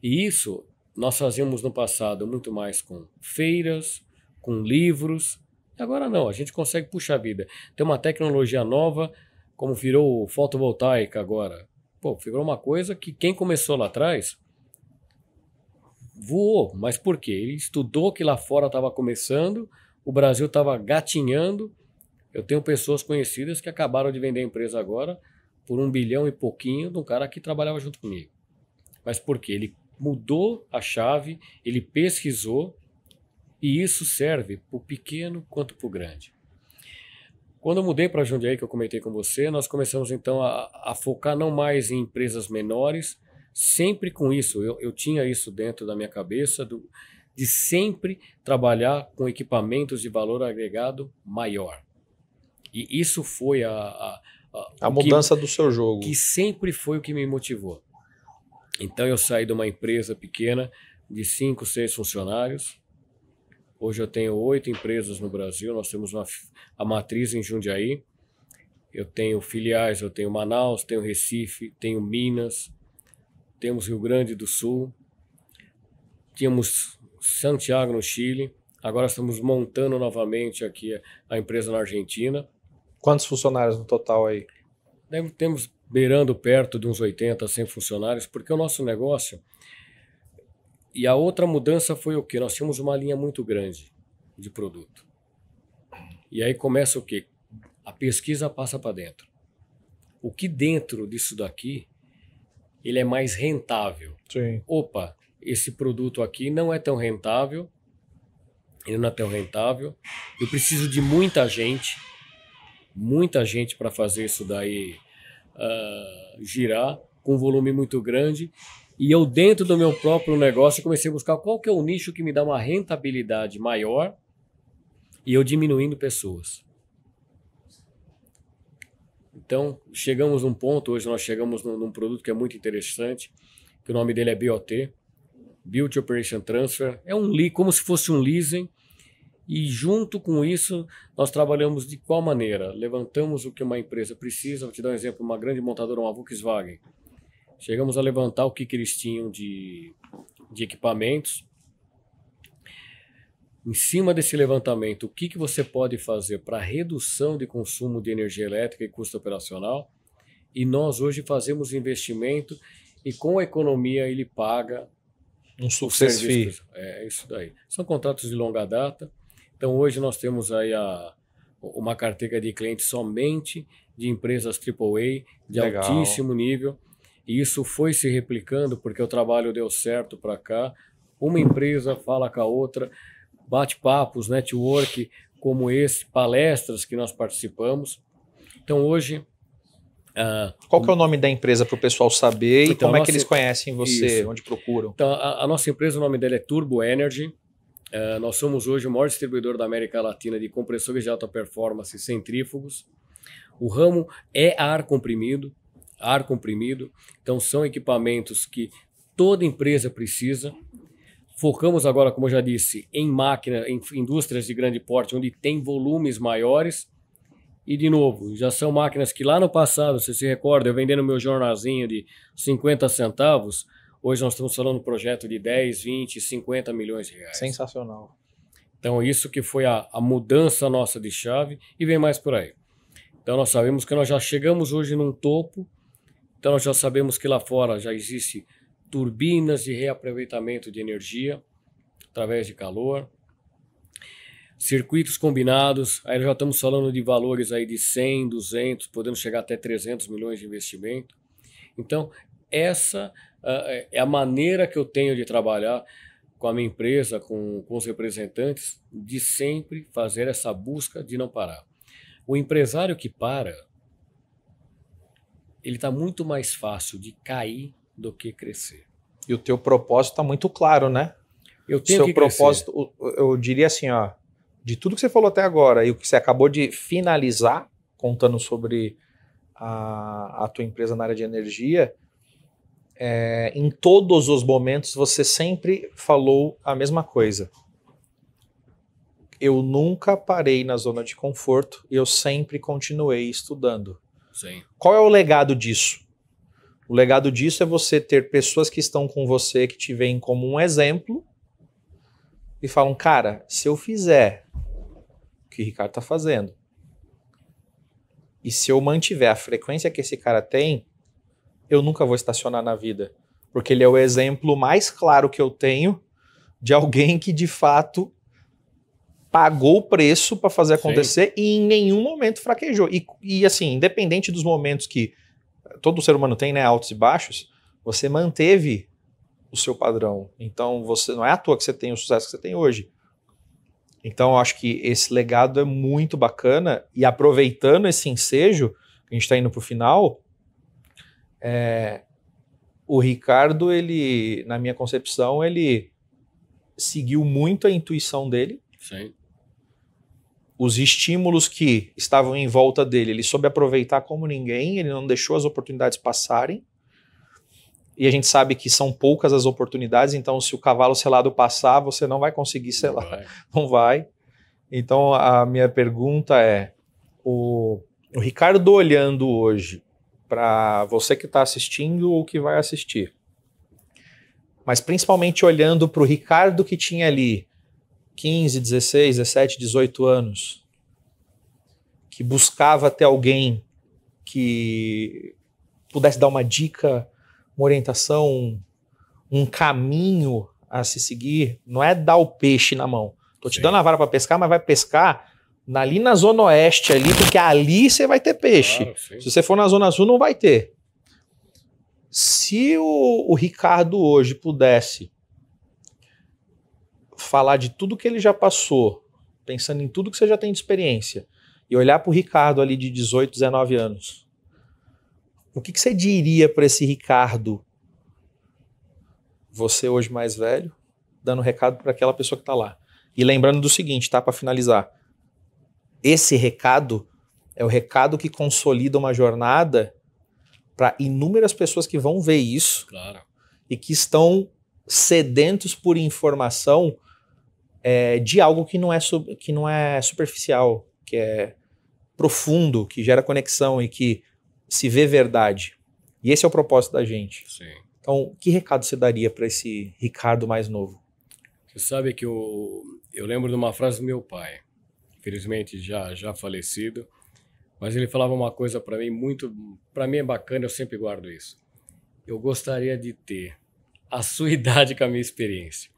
E isso nós fazíamos no passado muito mais com feiras, com livros. Agora não, a gente consegue puxar a vida. Tem uma tecnologia nova, como virou fotovoltaica agora. Pô, virou uma coisa que quem começou lá atrás voou. Mas por quê? Ele estudou que lá fora estava começando, o Brasil estava gatinhando. Eu tenho pessoas conhecidas que acabaram de vender a empresa agora por 1 bilhão e pouquinho de um cara que trabalhava junto comigo. Mas por quê? Ele mudou a chave, ele pesquisou, e isso serve para o pequeno quanto para o grande. Quando eu mudei para Jundiaí, que eu comentei com você, nós começamos então a focar não mais em empresas menores, sempre com isso, eu tinha isso dentro da minha cabeça, de sempre trabalhar com equipamentos de valor agregado maior. E isso foi a mudança do seu jogo. Que sempre foi o que me motivou. Então eu saí de uma empresa pequena de 5, 6 funcionários. Hoje eu tenho 8 empresas no Brasil, nós temos a matriz em Jundiaí. Eu tenho filiais, eu tenho Manaus, tenho Recife, tenho Minas, temos Rio Grande do Sul, tínhamos Santiago no Chile, agora estamos montando novamente aqui a empresa na Argentina. Quantos funcionários no total aí? Temos beirando perto de uns 80, 100 funcionários, porque o nosso negócio... E a outra mudança foi o quê? Nós tínhamos uma linha muito grande de produto. E aí começa o quê? A pesquisa passa para dentro. O que dentro disso daqui, ele é mais rentável. Sim. Opa, esse produto aqui não é tão rentável, ele não é tão rentável, eu preciso de muita gente para fazer isso daí girar, com um volume muito grande. E eu, dentro do meu próprio negócio, comecei a buscar qual que é o nicho que me dá uma rentabilidade maior e eu diminuindo pessoas. Então, chegamos num ponto, hoje nós chegamos num produto que é muito interessante, que o nome dele é BOT, Build Operation Transfer. É como se fosse um leasing. E junto com isso, nós trabalhamos de qual maneira? Levantamos o que uma empresa precisa. Vou te dar um exemplo, uma grande montadora, uma Volkswagen. Chegamos a levantar o que eles tinham de equipamentos. Em cima desse levantamento, o que você pode fazer para redução de consumo de energia elétrica e custo operacional? E nós hoje fazemos investimento e com a economia ele paga um success fee. É isso daí. São contratos de longa data. Então hoje nós temos aí uma carteira de clientes somente de empresas AAA de Legal. Altíssimo nível. E isso foi se replicando porque o trabalho deu certo para cá. Uma empresa fala com a outra, bate-papos, network como esse, palestras que nós participamos. Então hoje... Qual que é o nome da empresa para o pessoal saber e então, como é que eles conhecem você, isso. Onde procuram? Então a nossa empresa, o nome dela é Turbo Energy. Nós somos hoje o maior distribuidor da América Latina de compressores de alta performance centrífugos. O ramo é ar comprimido, então são equipamentos que toda empresa precisa. Focamos agora, como eu já disse, em máquinas, em indústrias de grande porte, onde tem volumes maiores. E, de novo, já são máquinas que lá no passado, você se recorda, eu vendendo meu jornalzinho de 50 centavos, hoje nós estamos falando de um projeto de 10, 20, 50 milhões de reais. Sensacional. Então, isso que foi a mudança nossa de chave e vem mais por aí. Então, nós sabemos que nós já chegamos hoje num topo, então nós já sabemos que lá fora já existe turbinas de reaproveitamento de energia através de calor, circuitos combinados, aí nós já estamos falando de valores aí de 100, 200, podemos chegar até 300 milhões de investimento. Então, essa é a maneira que eu tenho de trabalhar com a minha empresa, com os representantes, de sempre fazer essa busca de não parar. O empresário que para, ele está muito mais fácil de cair do que crescer. E o teu propósito está muito claro, né? Eu tenho que propósito, eu diria assim, ó, de tudo que você falou até agora e o que você acabou de finalizar, contando sobre a tua empresa na área de energia, em todos os momentos você sempre falou a mesma coisa. Eu nunca parei na zona de conforto e eu sempre continuei estudando. Sim. Qual é o legado disso? O legado disso é você ter pessoas que estão com você, que te veem como um exemplo e falam, cara, se eu fizer o que o Ricardo está fazendo e se eu mantiver a frequência que esse cara tem, eu nunca vou estacionar na vida. Porque ele é o exemplo mais claro que eu tenho de alguém que de fato pagou o preço para fazer acontecer. Sim. E em nenhum momento fraquejou. E assim, independente dos momentos que todo ser humano tem, né, altos e baixos, você manteve o seu padrão. Então, você não é à toa que você tem o sucesso que você tem hoje. Então, eu acho que esse legado é muito bacana. E aproveitando esse ensejo, que a gente está indo para o final, o Ricardo, ele, na minha concepção, ele seguiu muito a intuição dele. Sim. Os estímulos que estavam em volta dele, ele soube aproveitar como ninguém, ele não deixou as oportunidades passarem. E a gente sabe que são poucas as oportunidades, então se o cavalo selado passar, você não vai conseguir selar. Não vai. Então a minha pergunta é, o Ricardo olhando hoje, para você que está assistindo ou que vai assistir, mas principalmente olhando para o Ricardo que tinha ali 15, 16, 17, 18 anos, que buscava ter alguém que pudesse dar uma dica, uma orientação, um caminho a se seguir, não é dar o peixe na mão. Tô te dando a vara para pescar, mas vai pescar ali na zona oeste, ali, porque ali você vai ter peixe. Claro, se você for na zona sul, não vai ter. Se o Ricardo hoje pudesse falar de tudo que ele já passou, pensando em tudo que você já tem de experiência, e olhar para o Ricardo ali de 18, 19 anos, o que você diria para esse Ricardo, você hoje mais velho, dando recado para aquela pessoa que está lá? E lembrando do seguinte, tá, para finalizar, esse recado é o recado que consolida uma jornada para inúmeras pessoas que vão ver isso. Claro. E que estão sedentos por informação de algo que não é superficial, que é profundo, que gera conexão e que se vê verdade. E esse é o propósito da gente. Sim. Então, que recado você daria para esse Ricardo mais novo? Você sabe que eu lembro de uma frase do meu pai, infelizmente já falecido, mas ele falava uma coisa para mim é bacana, eu sempre guardo isso. Eu gostaria de ter a sua idade com a minha experiência.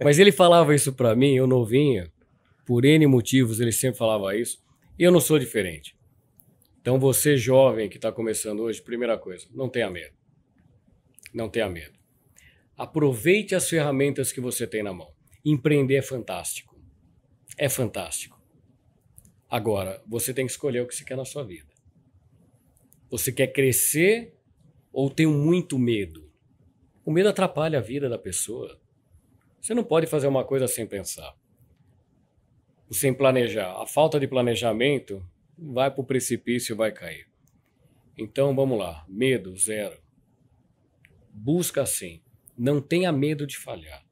Mas ele falava isso para mim, eu novinho, por N motivos ele sempre falava isso, e eu não sou diferente. Então você jovem que está começando hoje, primeira coisa, não tenha medo. Não tenha medo. Aproveite as ferramentas que você tem na mão. Empreender é fantástico. É fantástico. Agora, você tem que escolher o que você quer na sua vida. Você quer crescer ou tem muito medo? O medo atrapalha a vida da pessoa. Você não pode fazer uma coisa sem pensar. Sem planejar. A falta de planejamento vai para o precipício e vai cair. Então vamos lá, medo, 0. Busca sim, não tenha medo de falhar.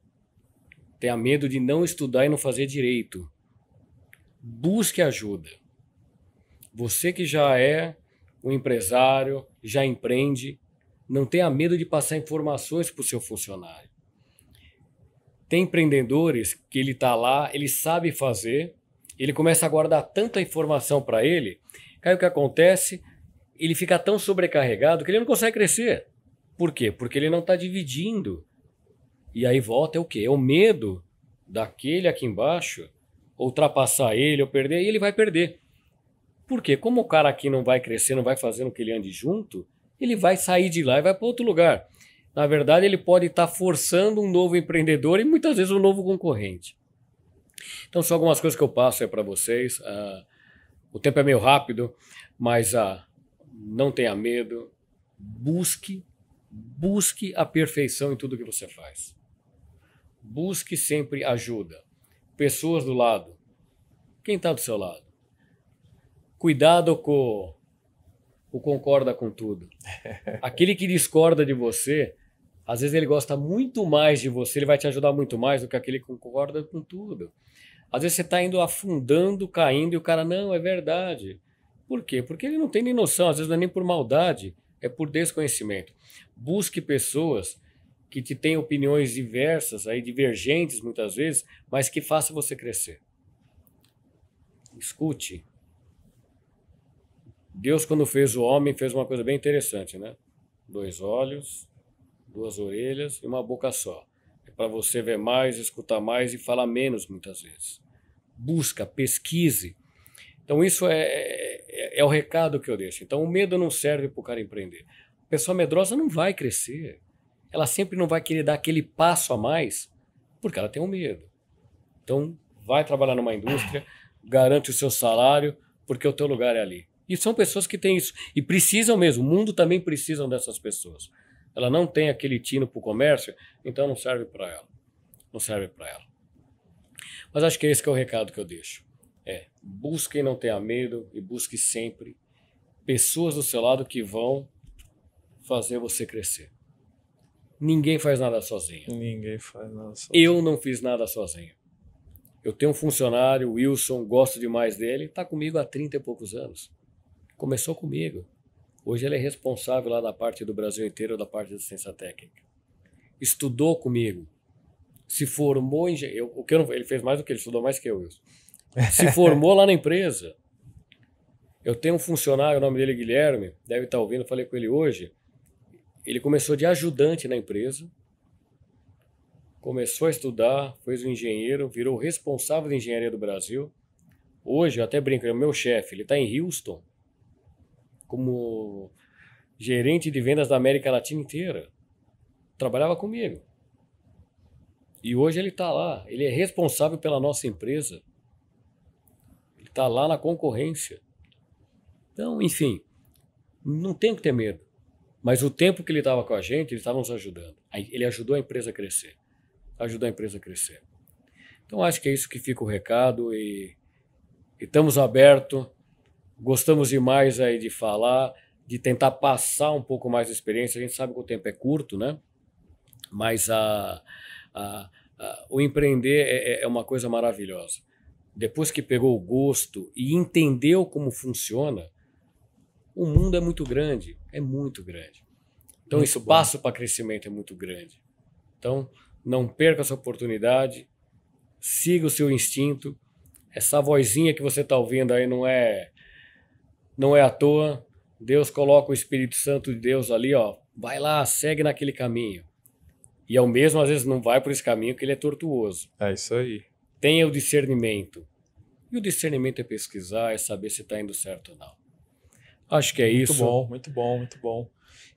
Tenha medo de não estudar e não fazer direito. Busque ajuda. Você que já é um empresário, já empreende, não tenha medo de passar informações para o seu funcionário. Tem empreendedores que ele está lá, ele sabe fazer, ele começa a guardar tanta informação para ele, que aí o que acontece, ele fica tão sobrecarregado que ele não consegue crescer. Por quê? Porque ele não está dividindo. E aí volta é o quê? É o medo daquele aqui embaixo ultrapassar ele ou perder, e ele vai perder. Por quê? Como o cara aqui não vai crescer, não vai fazendo que ele ande junto, ele vai sair de lá e vai para outro lugar. Na verdade, ele pode estar forçando um novo empreendedor e muitas vezes um novo concorrente. Então, são algumas coisas que eu passo aí para vocês. O tempo é meio rápido, mas não tenha medo. Busque a perfeição em tudo que você faz. Busque sempre ajuda. Pessoas do lado. Quem está do seu lado? Cuidado com o concorda com tudo. Aquele que discorda de você, às vezes ele gosta muito mais de você, ele vai te ajudar muito mais do que aquele que concorda com tudo. Às vezes você está indo afundando, caindo, e o cara, não, é verdade. Por quê? Porque ele não tem nem noção, às vezes não é nem por maldade, é por desconhecimento. Busque pessoas que te têm opiniões diversas, aí, divergentes muitas vezes, mas que façam você crescer. Escute. Deus, quando fez o homem, fez uma coisa bem interessante, né? 2 olhos, 2 orelhas e uma boca só. É para você ver mais, escutar mais e falar menos muitas vezes. Busca, pesquise. Então isso é o recado que eu deixo. Então o medo não serve para o cara empreender. A pessoa medrosa não vai crescer. Ela sempre não vai querer dar aquele passo a mais porque ela tem um medo. Então vai trabalhar numa indústria, garante o seu salário porque o teu lugar é ali. E são pessoas que têm isso. E precisam mesmo. O mundo também precisa dessas pessoas. Ela não tem aquele tino para o comércio, então não serve para ela. Não serve para ela. Mas acho que esse que é o recado que eu deixo. Busque e não tenha medo e busque sempre pessoas do seu lado que vão fazer você crescer. Ninguém faz nada sozinho. Ninguém faz nada sozinho. Eu não fiz nada sozinho. Eu tenho um funcionário, o Wilson, gosto demais dele, está comigo há 30 e poucos anos. Começou comigo. Hoje ele é responsável lá da parte do Brasil inteiro, da parte de assistência técnica. Estudou comigo. Se formou em... ele fez mais do que ele, estudou mais que eu, Wilson. Se formou lá na empresa. Eu tenho um funcionário, o nome dele é Guilherme, deve estar ouvindo, falei com ele hoje. Ele começou de ajudante na empresa, começou a estudar, foi um engenheiro, virou responsável de engenharia do Brasil. Hoje, eu até brinco, é o meu chefe, ele está em Houston, como gerente de vendas da América Latina inteira. Trabalhava comigo. E hoje ele está lá, ele é responsável pela nossa empresa. Ele está lá na concorrência. Então, enfim, não tem que ter medo. Mas o tempo que ele estava com a gente, ele estava nos ajudando. Ele ajudou a empresa a crescer. Ajudou a empresa a crescer. Então, acho que é isso que fica o recado. E estamos abertos. Gostamos demais aí de falar, de tentar passar um pouco mais de experiência. A gente sabe que o tempo é curto, né? Mas o empreender é uma coisa maravilhosa. Depois que pegou o gosto e entendeu como funciona, o mundo é muito grande. É muito grande. Então, o espaço para crescimento é muito grande. Então, não perca essa oportunidade. Siga o seu instinto. Essa vozinha que você está ouvindo aí não é à toa. Deus coloca o Espírito Santo de Deus ali, ó. Vai lá, segue naquele caminho. E ao mesmo, às vezes, não vai por esse caminho que ele é tortuoso. É isso aí. Tenha o discernimento. E o discernimento é pesquisar, é saber se está indo certo ou não. Acho que é isso. Muito bom, muito bom, muito bom.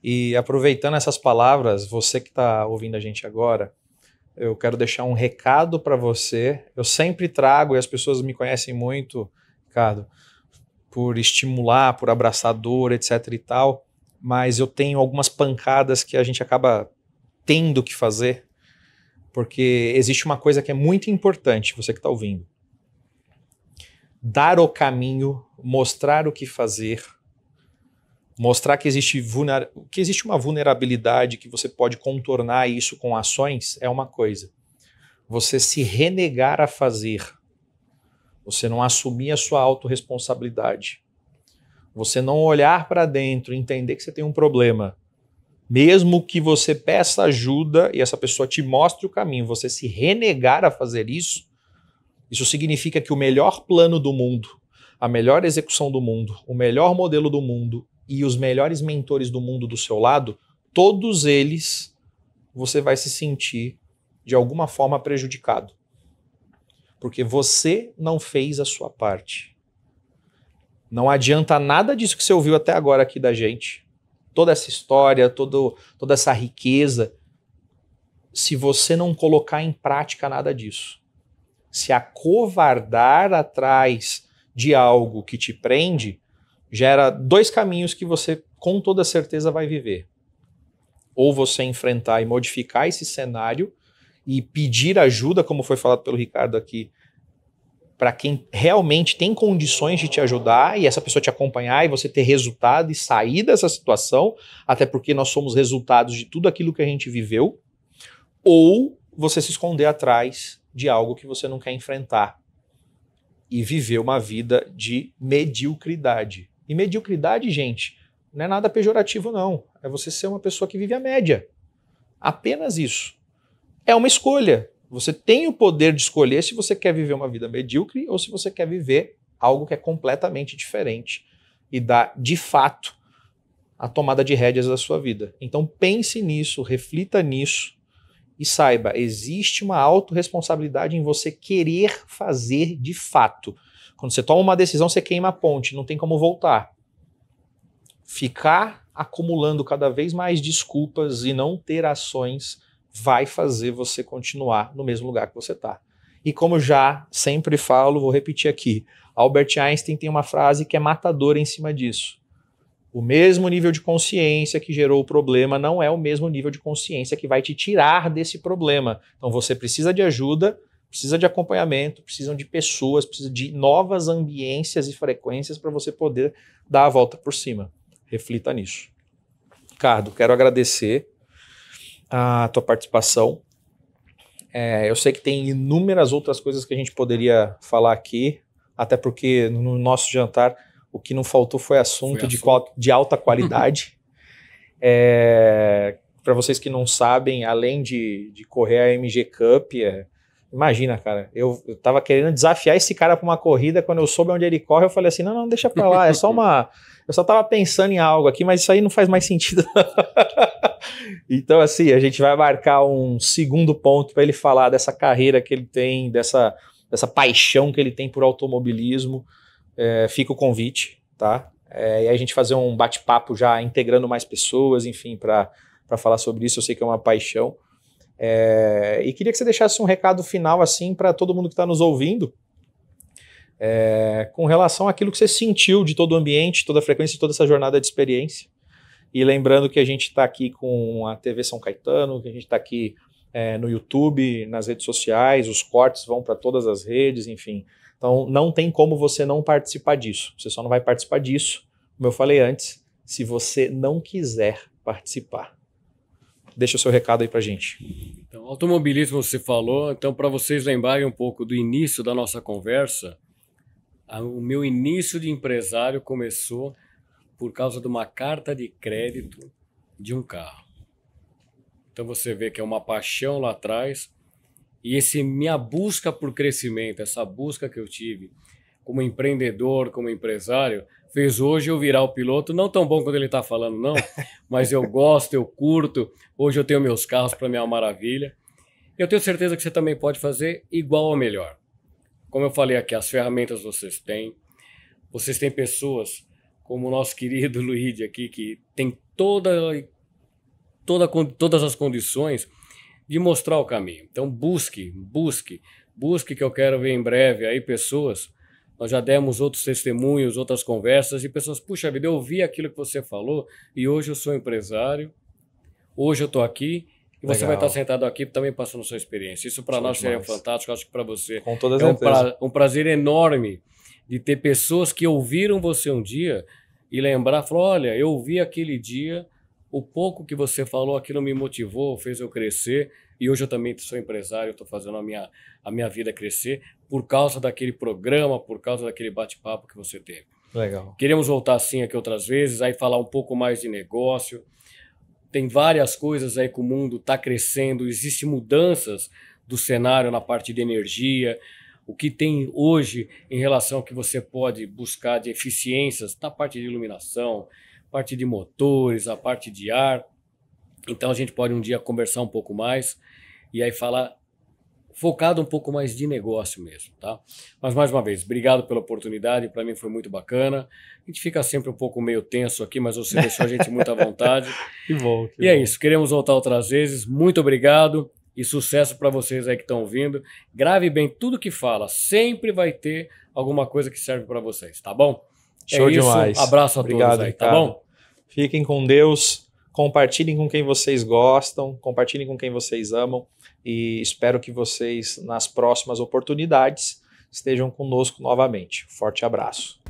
E aproveitando essas palavras, você que está ouvindo a gente agora, eu quero deixar um recado para você. Eu sempre trago, e as pessoas me conhecem muito, Ricardo, por estimular, por abraçar dor, etc e tal, mas eu tenho algumas pancadas que a gente acaba tendo que fazer, porque existe uma coisa que é muito importante, você que está ouvindo. Dar o caminho mostrar o que fazer, mostrar que existe uma vulnerabilidade, que você pode contornar isso com ações, é uma coisa. Você se renegar a fazer, você não assumir a sua autorresponsabilidade, você não olhar para dentro e entender que você tem um problema, mesmo que você peça ajuda e essa pessoa te mostre o caminho, você se renegar a fazer isso significa que o melhor plano do mundo, a melhor execução do mundo, o melhor modelo do mundo e os melhores mentores do mundo do seu lado, todos eles você vai se sentir de alguma forma prejudicado. Porque você não fez a sua parte. Não adianta nada disso que você ouviu até agora aqui da gente, toda essa história, toda essa riqueza, se você não colocar em prática nada disso. Se acovardar atrás de algo que te prende, gera dois caminhos que você com toda certeza vai viver. Ou você enfrentar e modificar esse cenário e pedir ajuda, como foi falado pelo Ricardo aqui, para quem realmente tem condições de te ajudar e essa pessoa te acompanhar e você ter resultado e sair dessa situação, até porque nós somos resultados de tudo aquilo que a gente viveu, ou você se esconder atrás de algo que você não quer enfrentar e viver uma vida de mediocridade. E mediocridade, gente, não é nada pejorativo não, é você ser uma pessoa que vive a média. Apenas isso. É uma escolha. Você tem o poder de escolher se você quer viver uma vida medíocre ou se você quer viver algo que é completamente diferente e dar, de fato, a tomada de rédeas da sua vida. Então pense nisso, reflita nisso e saiba, existe uma autorresponsabilidade em você querer fazer de fato. Quando você toma uma decisão, você queima a ponte, não tem como voltar. Ficar acumulando cada vez mais desculpas e não ter ações vai fazer você continuar no mesmo lugar que você está. E como já sempre falo, vou repetir aqui, Albert Einstein tem uma frase que é matadora em cima disso. O mesmo nível de consciência que gerou o problema não é o mesmo nível de consciência que vai te tirar desse problema. Então você precisa de ajuda, precisa de acompanhamento, precisa de pessoas, precisa de novas ambiências e frequências para você poder dar a volta por cima. Reflita nisso. Ricardo, quero agradecer a tua participação. Eu sei que tem inúmeras outras coisas que a gente poderia falar aqui, até porque no nosso jantar o que não faltou foi assunto de alta qualidade. Para vocês que não sabem, além de correr a MG Cup, imagina, cara, eu tava querendo desafiar esse cara para uma corrida, quando eu soube onde ele corre, eu falei assim, não, deixa para lá, é só uma... Eu só tava pensando em algo aqui, mas isso aí não faz mais sentido. Então, assim, a gente vai marcar um segundo ponto para ele falar dessa carreira que ele tem, dessa paixão que ele tem por automobilismo. Fica o convite, tá? E a gente fazer um bate-papo já integrando mais pessoas, enfim, para falar sobre isso. Eu sei que é uma paixão. E queria que você deixasse um recado final, assim, para todo mundo que está nos ouvindo, com relação àquilo que você sentiu de todo o ambiente, toda a frequência, toda essa jornada de experiência. E lembrando que a gente está aqui com a TV São Caetano, que a gente está aqui no YouTube, nas redes sociais, os cortes vão para todas as redes, enfim. Então não tem como você não participar disso. Você só não vai participar disso, como eu falei antes, se você não quiser participar. Deixa o seu recado aí pra gente. Então, automobilismo você falou, então para vocês lembrarem um pouco do início da nossa conversa, o meu início de empresário começou por causa de uma carta de crédito de um carro. Então você vê que é uma paixão lá atrás, e minha busca por crescimento, essa busca que eu tive como empreendedor, como empresário, fez hoje eu virar o piloto, não tão bom quando ele está falando não, mas eu gosto, eu curto, hoje eu tenho meus carros para mim é uma maravilha. Eu tenho certeza que você também pode fazer igual ou melhor. Como eu falei aqui, as ferramentas vocês têm pessoas como o nosso querido Luigi aqui, que tem todas as condições de mostrar o caminho. Então busque, que eu quero ver em breve aí pessoas. Nós já demos outros testemunhos, outras conversas, e pessoas, puxa vida, eu ouvi aquilo que você falou, e hoje eu sou empresário, hoje eu estou aqui, e você vai estar sentado aqui também passando sua experiência. Isso para nós seria fantástico, acho que para você com toda certeza. Um prazer enorme de ter pessoas que ouviram você um dia e lembrar, falou, olha, eu ouvi aquele dia, o pouco que você falou, aquilo me motivou, fez eu crescer, e hoje eu também sou empresário, estou fazendo a minha vida crescer por causa daquele programa, por causa daquele bate-papo que você teve. Legal. Queremos voltar assim aqui outras vezes, aí falar um pouco mais de negócio. Tem várias coisas aí que o mundo está crescendo, existem mudanças do cenário na parte de energia, o que tem hoje em relação ao que você pode buscar de eficiências na parte de iluminação, parte de motores, a parte de ar. Então a gente pode um dia conversar um pouco mais e aí falar focado um pouco mais de negócio mesmo, tá? Mas mais uma vez, obrigado pela oportunidade, para mim foi muito bacana. A gente fica sempre um pouco meio tenso aqui, mas você deixou a gente muito à vontade. Que bom. E é isso, queremos voltar outras vezes. Muito obrigado e sucesso para vocês aí que estão ouvindo. Grave bem tudo que fala, sempre vai ter alguma coisa que serve para vocês, tá bom? Show é isso. demais. Abraço a obrigado, todos aí, Ricardo. tá bom? Fiquem com Deus, compartilhem com quem vocês gostam, compartilhem com quem vocês amam e espero que vocês, nas próximas oportunidades, estejam conosco novamente. Forte abraço.